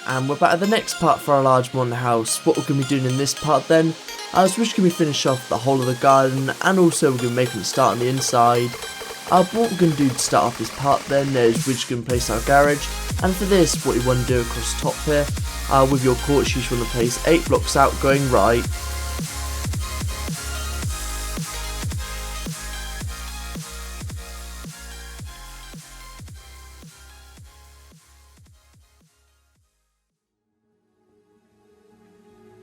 And we're back at the next part for our large modern house. What we're going to be doing in this part then is we're just going to finish off the whole of the garden, and also we're going to make a start on the inside. What we're going to do to start off this part then is we're just going to place our garage, and for this what you want to do across the top here, with your courts you just want to place 8 blocks out going right.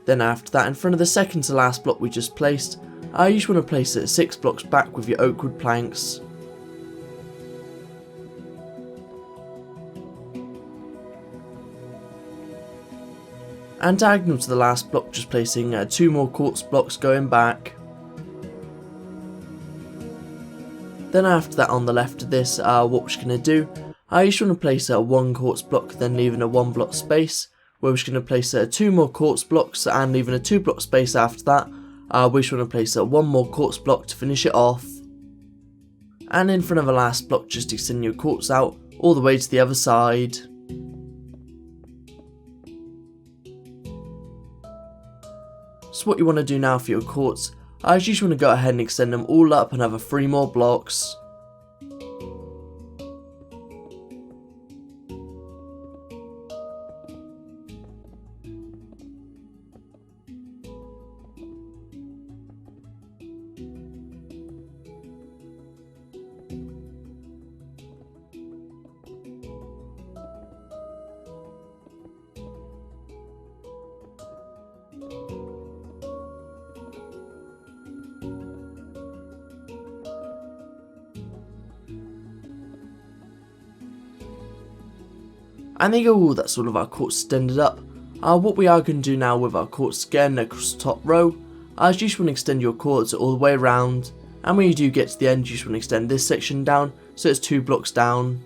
Then after that, in front of the second to last block we just placed, you just want to place it 6 blocks back with your oak wood planks. And diagonal to the last block, just placing 2 more quartz blocks going back. Then after that, on the left of this, what we're just going to do, you just want to place 1 quartz block, then leaving a 1 block space. We're just going to place 2 more quartz blocks and leaving a 2 block space after that. We just want to place 1 more quartz block to finish it off. And in front of the last block, just extend your quartz out all the way to the other side. So what you want to do now for your quartz, is you just want to go ahead and extend them all up another 3 more blocks. And there you go, that's all of our quartz extended up. What we are going to do now with our quartz again across the top row, is you just want to extend your quartz all the way around, and when you do get to the end you just want to extend this section down so it's 2 blocks down.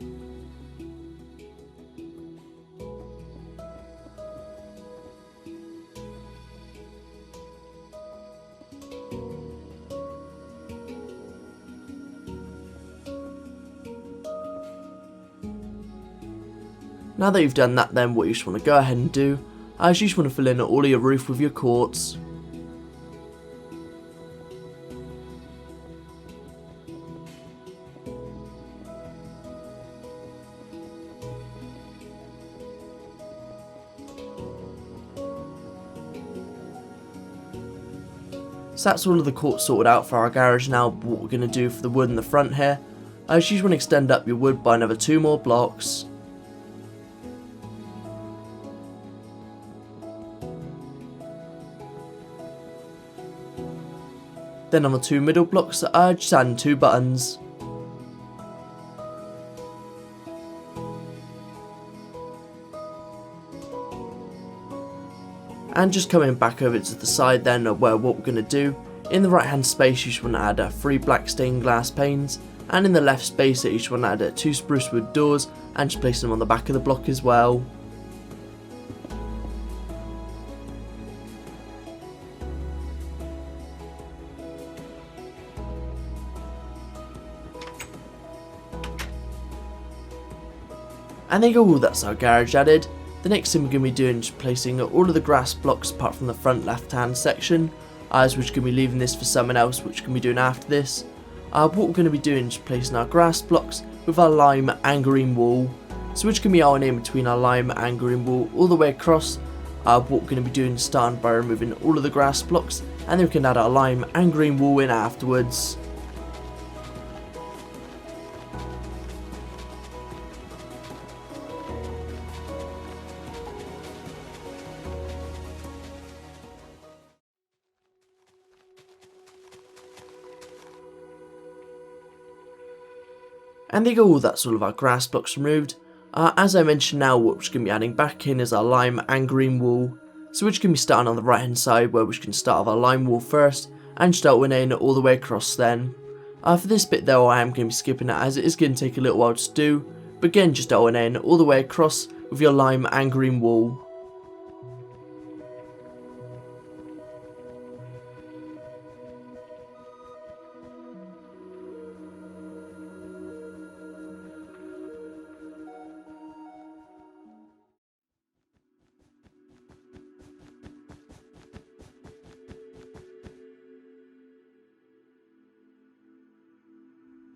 Now that you've done that then, what you just want to go ahead and do, is you just want to fill in all of your roof with your quartz. So that's all of the quartz sorted out for our garage. Now what we're going to do for the wood in the front here, is you just want to extend up your wood by another 2 more blocks. Then on the 2 middle blocks, just add 2 buttons. And just coming back over to the side then, where what we're going to do, in the right hand space you just want to add 3 black stained glass panes, and in the left space you just want to add 2 spruce wood doors, and just place them on the back of the block as well. And there you go, that's our garage added. The next thing we're going to be doing is placing all of the grass blocks apart from the front left hand section, as we're just going to be leaving this for someone else, which we're going to be doing after this. What we're going to be doing is placing our grass blocks with our lime and green wool. So we're just going to be ironing in between our lime and green wool all the way across. What we're going to be doing is starting by removing all of the grass blocks, and then we can add our lime and green wool in afterwards. And there you go, that's all of our grass blocks removed. As I mentioned now, what we're just going to be adding back in is our lime and green wool. So we're just going to be starting on the right hand side, where we're just going to start with our lime wool first, and start winning all the way across then. For this bit though, I am going to be skipping it as it is going to take a little while to do, but again just going in all the way across with your lime and green wool.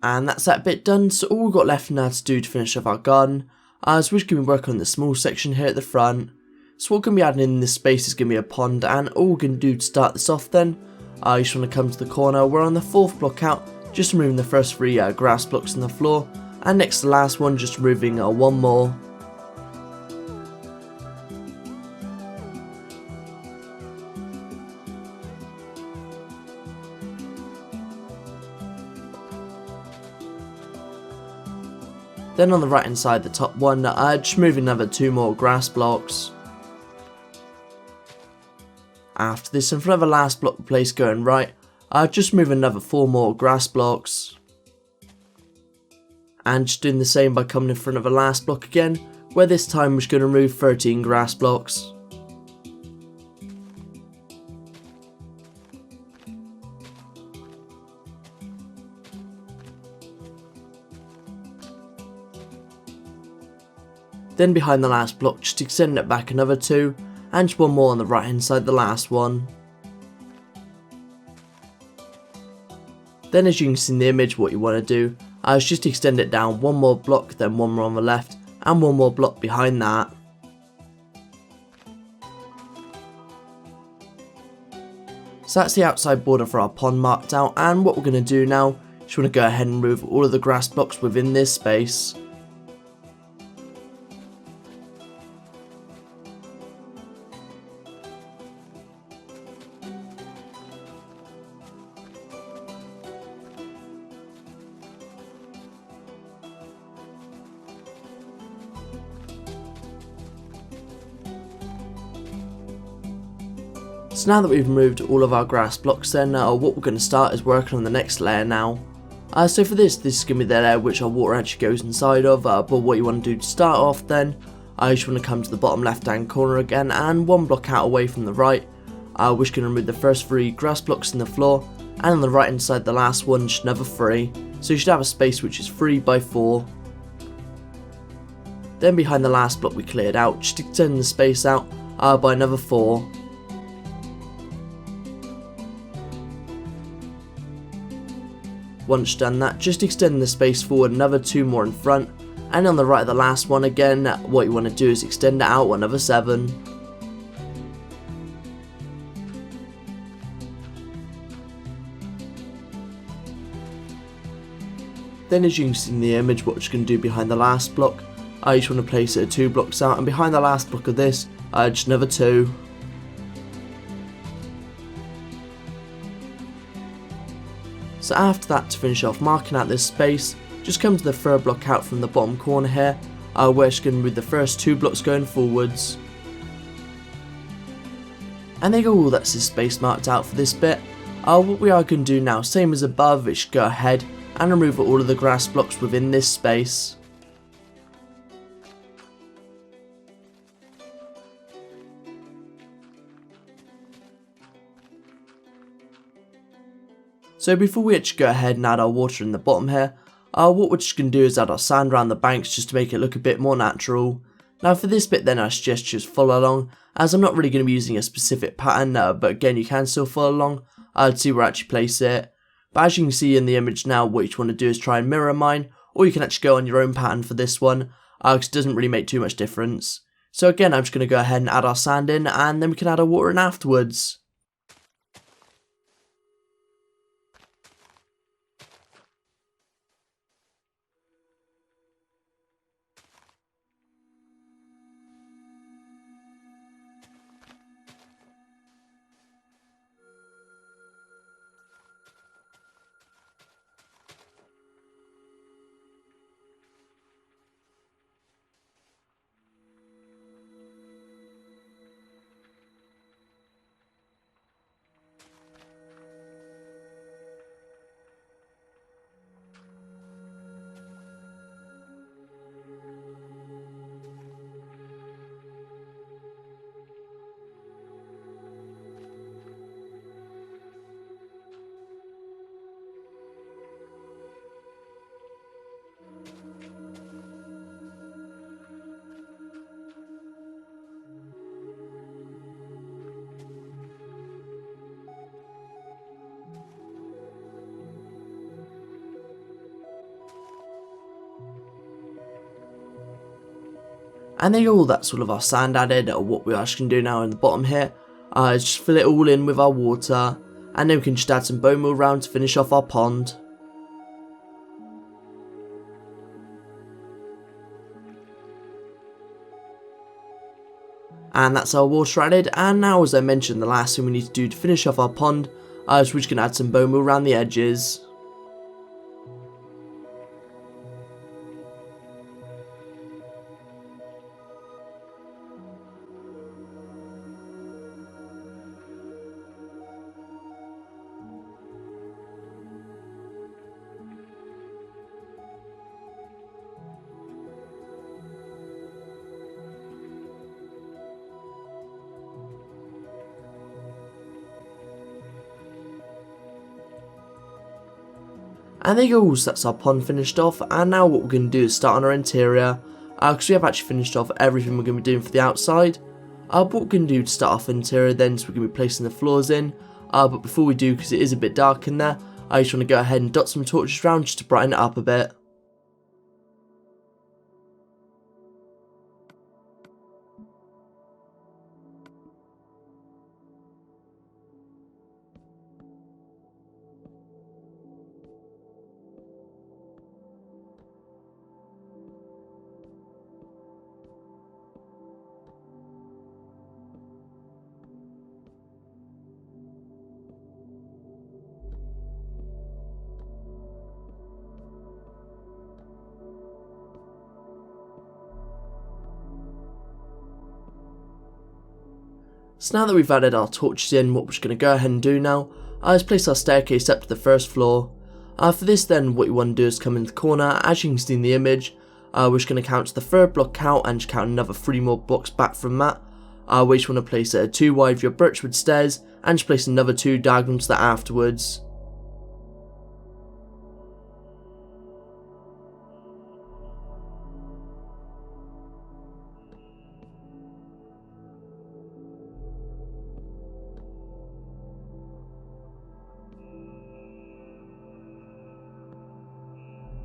And that's that bit done, so all we've got left now to do to finish off our garden is we're just going to be working on the small section here at the front. So what we're going to be adding in this space is going to be a pond, and all we're going to do to start this off then, you just want to come to the corner. We're on the 4th block out, just removing the first 3 grass blocks on the floor, and next to the last one just removing 1 more. Then on the right hand side, the top one, just moving another 2 more grass blocks. After this, in front of the last block place going right, just moving another 4 more grass blocks. And just doing the same by coming in front of the last block again, where this time we're just going to remove 13 grass blocks. Then behind the last block, just extend it back another 2, and just 1 more on the right hand side, the last one. Then as you can see in the image, what you want to do is just extend it down 1 more block, then 1 more on the left, and 1 more block behind that. So that's the outside border for our pond marked out, and what we're going to do now is we want to go ahead and remove all of the grass blocks within this space. So now that we've removed all of our grass blocks then, what we're going to start is working on the next layer now. So for this is going to be the layer which our water actually goes inside of, but what you want to do to start off then, you just want to come to the bottom left hand corner again, and 1 block out away from the right, we're just going to remove the first 3 grass blocks in the floor, and on the right hand side the last one, just another 3, so you should have a space which is 3 by 4. Then behind the last block we cleared out, just extend the space out by another 4. Once done that, just extend the space forward another 2 more in front, and on the right of the last one again, what you want to do is extend it out another 7. Then as you can see in the image, what you're going to do behind the last block, you just want to place it 2 blocks out, and behind the last block of this, just another 2. So after that, to finish off marking out this space, just come to the 3rd block out from the bottom corner here, where it's going to be the first 2 blocks going forwards. And there you go, that's the space marked out for this bit. What we are going to do now, same as above, is go ahead and remove all of the grass blocks within this space. So before we actually go ahead and add our water in the bottom here, what we're just going to do is add our sand around the banks just to make it look a bit more natural. Now for this bit then, I suggest just follow along, as I'm not really going to be using a specific pattern, but again you can still follow along to see where I actually place it. But as you can see in the image now, what you want to do is try and mirror mine, or you can actually go on your own pattern for this one, because it doesn't really make too much difference. So again, I'm just going to go ahead and add our sand in, and then we can add our water in afterwards. And there you go, that's all of our sand added. What we are actually going to do now in the bottom here is just fill it all in with our water, and then we can just add some bone meal round to finish off our pond. And that's our water added, and now, as I mentioned, the last thing we need to do to finish off our pond is we're just going to add some bone meal around the edges. And there you go, so that's our pond finished off, and now what we're going to do is start on our interior, because we have actually finished off everything we're going to be doing for the outside. What we're going to do to start off interior then is we're going to be placing the floors in, but before we do, because it is a bit dark in there, I just want to go ahead and dot some torches around just to brighten it up a bit. So now that we've added our torches in, what we're just going to go ahead and do now is place our staircase up to the first floor. For this then, what you want to do is come into the corner. As you can see in the image, we're just going to count to the third block out and just count another 3 more blocks back from that. We just want to place 2 wide of your birchwood stairs and just place another 2 diagonal to that afterwards.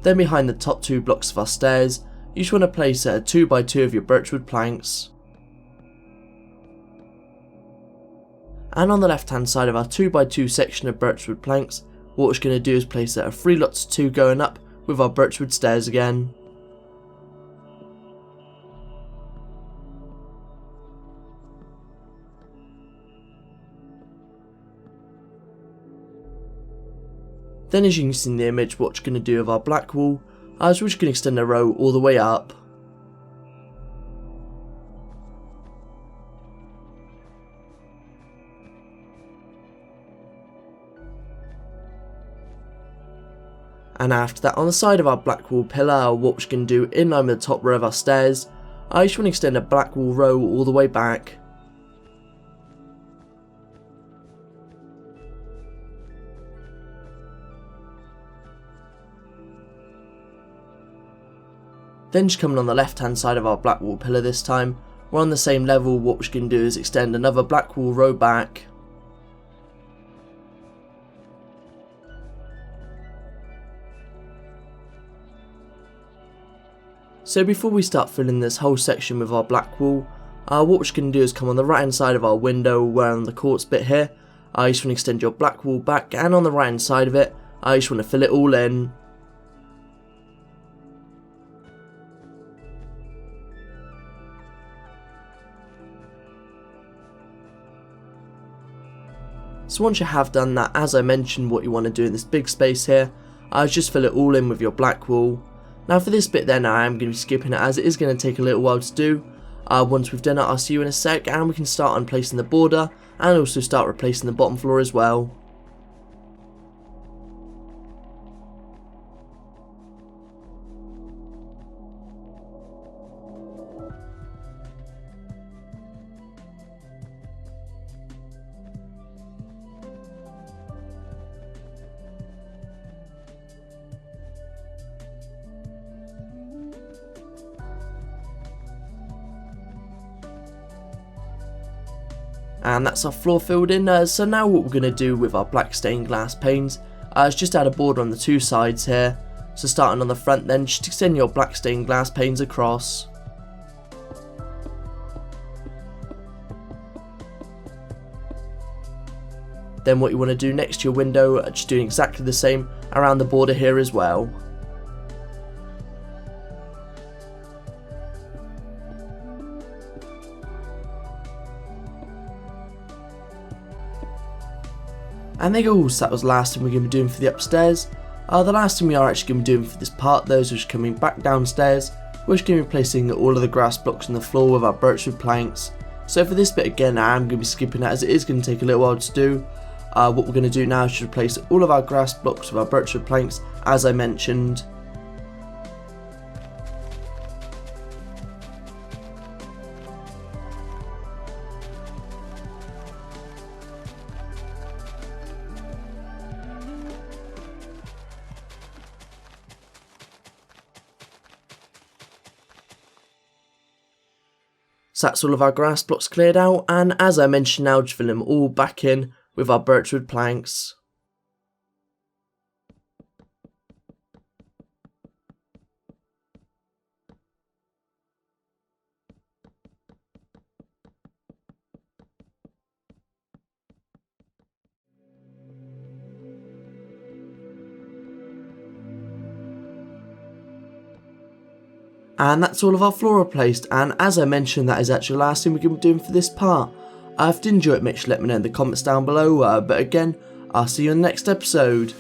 Then behind the top 2 blocks of our stairs, you just want to place 2 by 2 of your birchwood planks. And on the left hand side of our 2 by 2 section of birchwood planks, what we're just going to do is place 3 lots of 2 going up with our birchwood stairs again. Then as you can see in the image, what we're going to do with our black wall is we're just going to extend a row all the way up. And after that, on the side of our black wall pillar, what we're just going to do in line with the top row of our stairs, I just want to extend a black wall row all the way back. Then just coming on the left hand side of our black wall pillar this time, we're on the same level. What we're going to do is extend another black wall row back. So before we start filling this whole section with our black wall, what we're going to do is come on the right hand side of our window, where on the quartz bit here, you just want to extend your black wall back, and on the right hand side of it, you just want to fill it all in. So once you have done that, as I mentioned, what you want to do in this big space here is just fill it all in with your black wool. Now for this bit then, I am going to be skipping it as it is going to take a little while to do. Once we've done it, I'll see you in a sec, and we can start on placing the border and also start replacing the bottom floor as well. And that's our floor filled in. So now what we're going to do with our black stained glass panes is just add a border on the 2 sides here. So starting on the front then, just extend your black stained glass panes across. Then what you want to do next to your window, just doing exactly the same around the border here as well. And there you go, so that was the last thing we're going to be doing for the upstairs. The last thing we are actually going to be doing for this part though is just coming back downstairs. We're just going to be placing all of the grass blocks on the floor with our birchwood planks. So for this bit again, I am going to be skipping that as it is going to take a little while to do. What we're going to do now is to replace all of our grass blocks with our birchwood planks as I mentioned. So that's all of our grass blocks cleared out, and as I mentioned now, just fill them all back in with our birchwood planks. And that's all of our floor replaced, and as I mentioned, that is actually the last thing we're going to be doing for this part. If you did enjoy it, make sure to let me know in the comments down below, but again, I'll see you in the next episode.